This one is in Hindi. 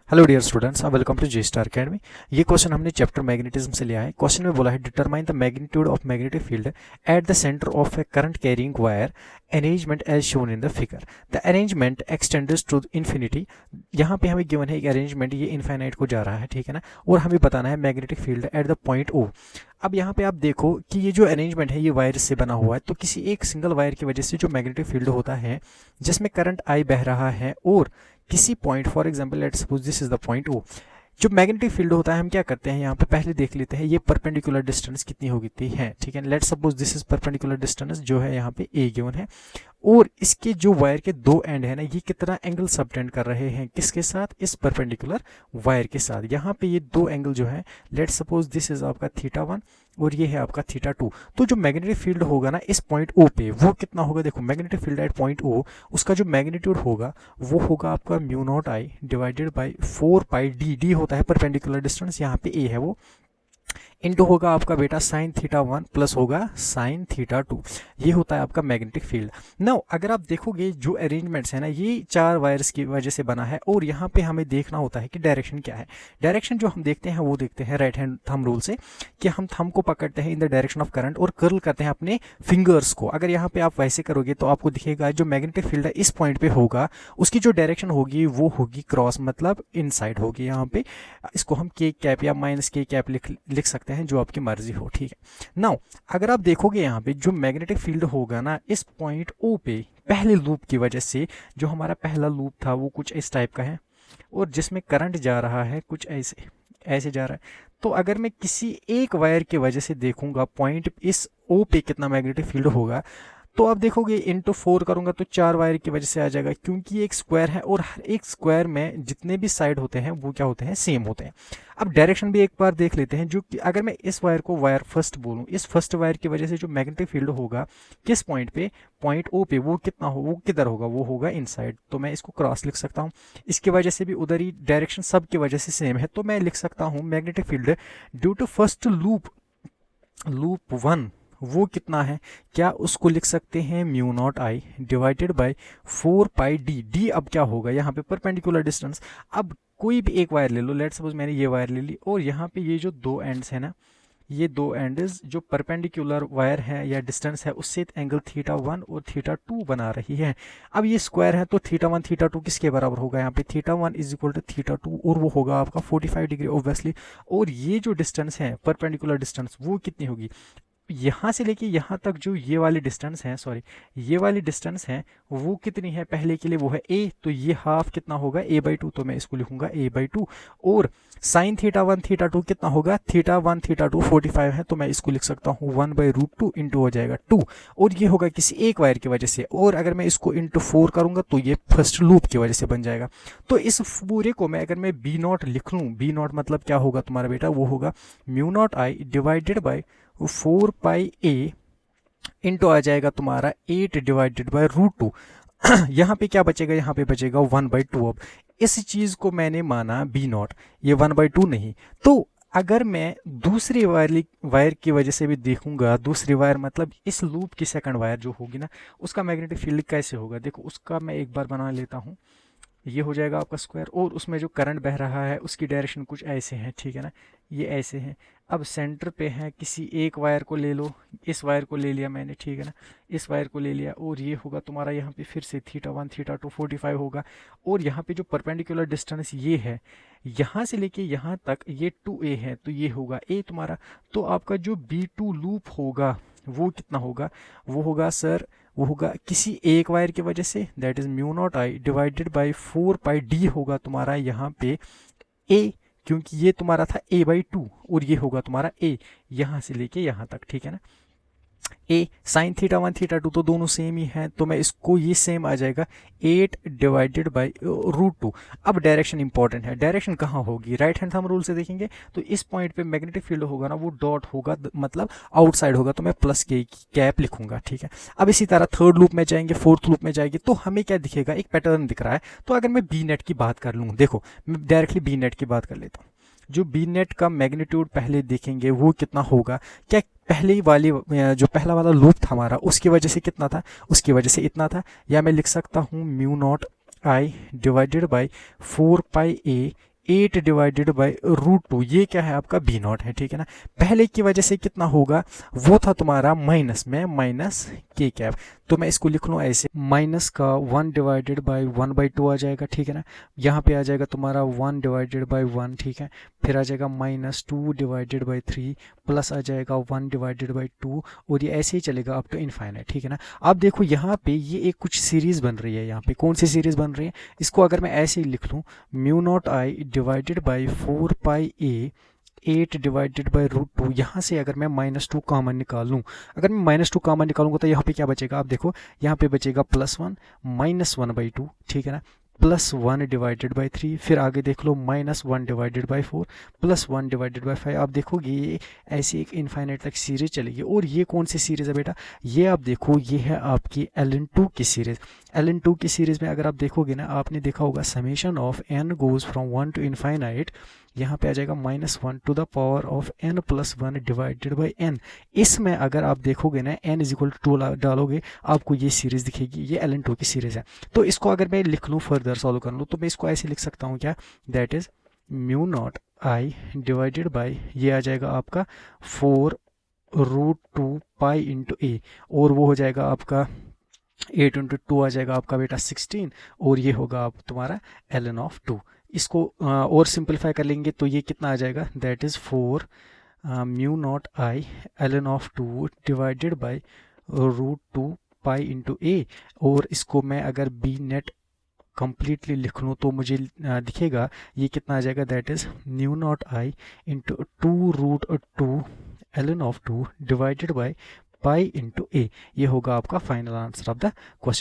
Hello dear students, welcome to J Star Academy. ये क्वेश्चन हमने चैप्टर मैग्नेटिज्म से लिया है। क्वेश्चन में बोला है determine the magnitude of magnetic field at the centre of a current carrying wire arrangement as shown in the figure. The arrangement extends to infinity. यहाँ पे हमें गिवन है एक अरेंजमेंट, ये इनफाइनाइट को जा रहा है, ठीक है ना। और हमें बताना है magnetic field at the point O. अब यहाँ पे आप देखो कि ये जो अरेंजमेंट है ये वायर से बना हुआ है, तो किसी एक सिंगल वायर की वजह से जो मैग्नेटिक फील्ड होता है जिसमें करंट आई बह रहा है और किसी point, for example let's suppose this is the point O, जो मैग्नेटिक फील्ड होता है हम क्या करते हैं यहाँ पे पहले देख लेते हैं ये परपेंडिकुलर डिस्टेंस कितनी होगी है, ठीक है। Let's suppose this is perpendicular distance जो है यहाँ पे ए गिवन है, और इसके जो वायर के दो एंड है ना, ये कितना एंगल सबटेंड कर रहे हैं किसके साथ, इस परपेंडिकुलर वायर के साथ। यहाँ पे ये दो एंगल जो है, लेट्स सपोज दिस इज आपका θ1 और ये है आपका θ2। तो जो मैग्नेटिक फील्ड होगा ना इस पॉइंट ओ पे, वो कितना होगा, देखो magnetic field at point O, उसका जो मैग्नीट्यूड होगा वो होगा आपका mu naught I divided by 4 pi d. D होता है परपेंडिकुलर डिस्टेंस, यहाँ पे ए है वो, इंटू होगा आपका बेटा साइन θ1 प्लस होगा साइन θ2। ये होता है आपका मैग्नेटिक फील्ड। नाउ अगर आप देखोगे जो अरेंजमेंट्स है ना, ये चार वायर्स की वजह से बना है, और यहाँ पे हमें देखना होता है कि डायरेक्शन क्या है। डायरेक्शन जो हम देखते हैं वो देखते हैं राइट हैंड थंब रूल से, कि हम थंब को पकड़ते हैं in the direction of current और कर्ल करते हैं अपने फिंगर्स को। अगर यहाँ पे आप वैसे करोगे तो आपको दिखेगा जो मैग्नेटिक फील्ड है इस पॉइंट पे होगा, उसकी जो डायरेक्शन होगी वो होगी क्रॉस, मतलब इनसाइड होगी। यहाँ पे इसको हम के कैप या माइनस के कैप लिख सकते हैं, जो आपकी मर्जी हो, ठीक है। नाउ अगर आप देखोगे यहाँ पे जो मैग्नेटिक फील्ड होगा ना इस पॉइंट ओ पे, पहले लूप की वजह से, जो हमारा पहला लूप था वो कुछ इस टाइप का है और जिसमें करंट जा रहा है कुछ ऐसे ऐसे जा रहा है। तो अगर मैं किसी एक वायर की वजह से देखूंगा पॉइंट इस ओ पे कितना मैग्नेटिक फील्ड होगा, तो आप देखोगे इंटू 4 करूंगा तो 4 वायर की वजह से आ जाएगा, क्योंकि ये एक स्क्वायर है और हर एक स्क्वायर में जितने भी साइड होते हैं वो क्या होते हैं, सेम होते हैं। अब डायरेक्शन भी एक बार देख लेते हैं, जो कि अगर मैं इस वायर को वायर फर्स्ट बोलूं, इस फर्स्ट वायर की वजह से जो मैग्नेटिक फील्ड होगा किस पॉइंट पे, पॉइंट ओ पे, वो कितना हो, वो किधर होगा, वो होगा इनसाइड। तो मैं इसको क्रॉस लिख सकता हूँ। इसकी वजह से भी उधर ही डायरेक्शन सब की वजह से सेम है, तो मैं लिख सकता हूँ magnetic field due to first loop 1 वो कितना है, क्या उसको लिख सकते हैं mu naught I divided by 4 pi d. D अब क्या होगा यहाँ पे परपेंडिकुलर डिस्टेंस। अब कोई भी एक वायर ले लो, लेट्स सपोज मैंने ये वायर ले ली, और यहाँ पे ये जो दो एंड्स है ना, ये दो एंड्स जो परपेंडिकुलर वायर है या डिस्टेंस है उससे एंगल θ1 और θ2 बना रही है। अब ये स्क्वायर है तो θ1 θ2 किसके बराबर होगा, यहाँ पे θ1 इज इक्वल टू θ2, और वो होगा आपका 45 डिग्री ऑब्वियसली। और ये जो डिस्टेंस है परपेंडिकुलर डिस्टेंस वो कितनी होगी, यहाँ से लेके यहाँ तक जो ये वाली डिस्टेंस है, सॉरी ये वाली डिस्टेंस है वो कितनी है, पहले के लिए वो है ए, तो ये हाफ कितना होगा a/2, तो मैं इसको लिखूंगा a/2। और साइन θ1 θ2 कितना होगा, θ1 θ2 45 है, तो मैं इसको लिख सकता हूँ 1/√2 इंटू हो जाएगा 2, और ये होगा किसी एक वायर की वजह से। और अगर मैं इसको इंटू 4 करूंगा तो ये फर्स्ट लूप की वजह से बन जाएगा। तो इस पूरे को मैं अगर मैं बी नॉट लिख लूँ, बी नॉट मतलब क्या होगा तुम्हारा बेटा, वो होगा mu naught I divided by 4 pi a into आ जाएगा तुम्हारा 8 डिवाइडेड बाई √2। यहाँ पे क्या बचेगा, यहाँ पे बचेगा 1/2। अब इस चीज को मैंने माना बी नॉट, ये 1/2 नहीं। तो अगर मैं दूसरी वायर की वजह से भी देखूंगा, दूसरी वायर मतलब इस लूप की सेकंड वायर जो होगी ना, उसका मैग्नेटिक फील्ड कैसे होगा, देखो उसका मैं एक बार बना लेता हूँ। ये हो जाएगा आपका स्क्वायर, और उसमें जो करंट बह रहा है उसकी डायरेक्शन कुछ ऐसे है, ठीक है ना, ये ऐसे हैं। अब सेंटर पे है, किसी एक वायर को ले लो, इस वायर को ले लिया मैंने, ठीक है ना, इस वायर को ले लिया, और ये होगा तुम्हारा यहाँ पे फिर से θ1 θ2 45 होगा। और यहाँ पे जो परपेंडिकुलर डिस्टेंस ये है, यहाँ से लेके यहाँ तक ये 2a है, तो ये होगा a तुम्हारा। तो आपका जो B2 लूप होगा वो कितना होगा, वो होगा सर, वो होगा किसी एक वायर की वजह से, that is mu naught I divided by 4 pi D होगा तुम्हारा यहाँ पे ए, क्योंकि ये तुम्हारा था a/2, और ये होगा तुम्हारा a यहाँ से लेके यहाँ तक, ठीक है ना। ए साइन θ1 θ2 तो दोनों सेम ही है, तो मैं इसको, ये सेम आ जाएगा 8 डिवाइडेड बाई √2। अब डायरेक्शन इंपॉर्टेंट है, डायरेक्शन कहाँ होगी, राइट हैंड थंब रूल से देखेंगे तो इस पॉइंट पे मैग्नेटिक फील्ड होगा ना वो डॉट होगा, मतलब आउटसाइड होगा, तो मैं प्लस के कैप लिखूंगा, ठीक है। अब इसी तरह थर्ड लूप में जाएंगे, फोर्थ लूप में जाएंगे, तो हमें क्या दिखेगा, एक पैटर्न दिख रहा है। तो अगर मैं बी नेट की बात कर लूँ, देखो मैं डायरेक्टली बी नेट की बात कर लेता हूँ। जो बी नेट का मैग्नीट्यूड पहले देखेंगे वो कितना होगा, क्या पहले वाली जो पहला वाला लूप था हमारा उसकी वजह से कितना था, उसकी वजह से इतना था, या मैं लिख सकता हूँ mu naught I divided by 4 pi A 8 divided by √2, ये क्या है आपका बी नॉट है, ठीक है ना। पहले की वजह से कितना होगा, वो था तुम्हारा माइनस में माइनस के कैप, तो मैं इसको लिख लूँ ऐसे, माइनस का 1 डिवाइडेड बाई 1/2 आ जाएगा, ठीक है ना। यहाँ पे आ जाएगा तुम्हारा 1 डिवाइडेड बाई 1, ठीक है। फिर आ जाएगा माइनस 2 डिवाइडेड बाई 3, प्लस आ जाएगा 1 डिवाइडेड बाई 2, और ये ऐसे ही चलेगा अप टू इनफाइनाइट, ठीक है ना। अब देखो यहाँ पे ये एक कुछ सीरीज बन रही है, यहाँ पे कौन सी सीरीज बन रही है, इसको अगर मैं ऐसे ही लिख लूँ, mu naught I divided by 4πa 8 divided by √2, यहाँ से अगर मैं -2 कॉमन निकाल लूँ, अगर मैं -2 कॉमन निकालूंगा तो यहाँ पे क्या बचेगा, आप देखो यहाँ पे बचेगा +1 -1/2, ठीक है ना, +1 डिवाइडेड बाई 3, फिर आगे देख लो -1 डिवाइडेड बाई 4, +1 डिवाइडेड बाई 5। आप देखोगे ये ऐसी एक इनफाइनाइट तक सीरीज चलेगी। और ये कौन सी सीरीज है बेटा, ये आप देखो, ये है आपकी ln2 की सीरीज। ln2 की सीरीज में अगर आप देखोगे ना, आपने देखा होगा summation of n goes from 1 to infinite, यहाँ पे आ जाएगा -1 to the power of n+1 divided by n। इसमें अगर आप देखोगे ना n = 2 डालोगे, आपको ये सीरीज दिखेगी, ये ln2 की सीरीज है। तो इसको अगर मैं लिख लूँ, फर्दर सॉल्व कर लूँ, तो मैं इसको ऐसे लिख सकता हूँ क्या, that is mu naught I divided by, ये आ जाएगा आपका 4√2 पाई इंटू ए, और वो हो जाएगा आपका 8 × 2 आ जाएगा आपका बेटा 16, और ये होगा आप तुम्हारा ln(2). इसको और सिंपलीफाई कर लेंगे तो ये कितना आ जाएगा, that is 4 mu naught I ln(2) divided by √2 pi into a, और इसको मैं अगर बी नेट कंप्लीटली लिख लूँ तो मुझे दिखेगा ये कितना आ जाएगा, that is mu naught I into 2√2 ln(2) divided by pi into a. ये होगा आपका final answer of the question.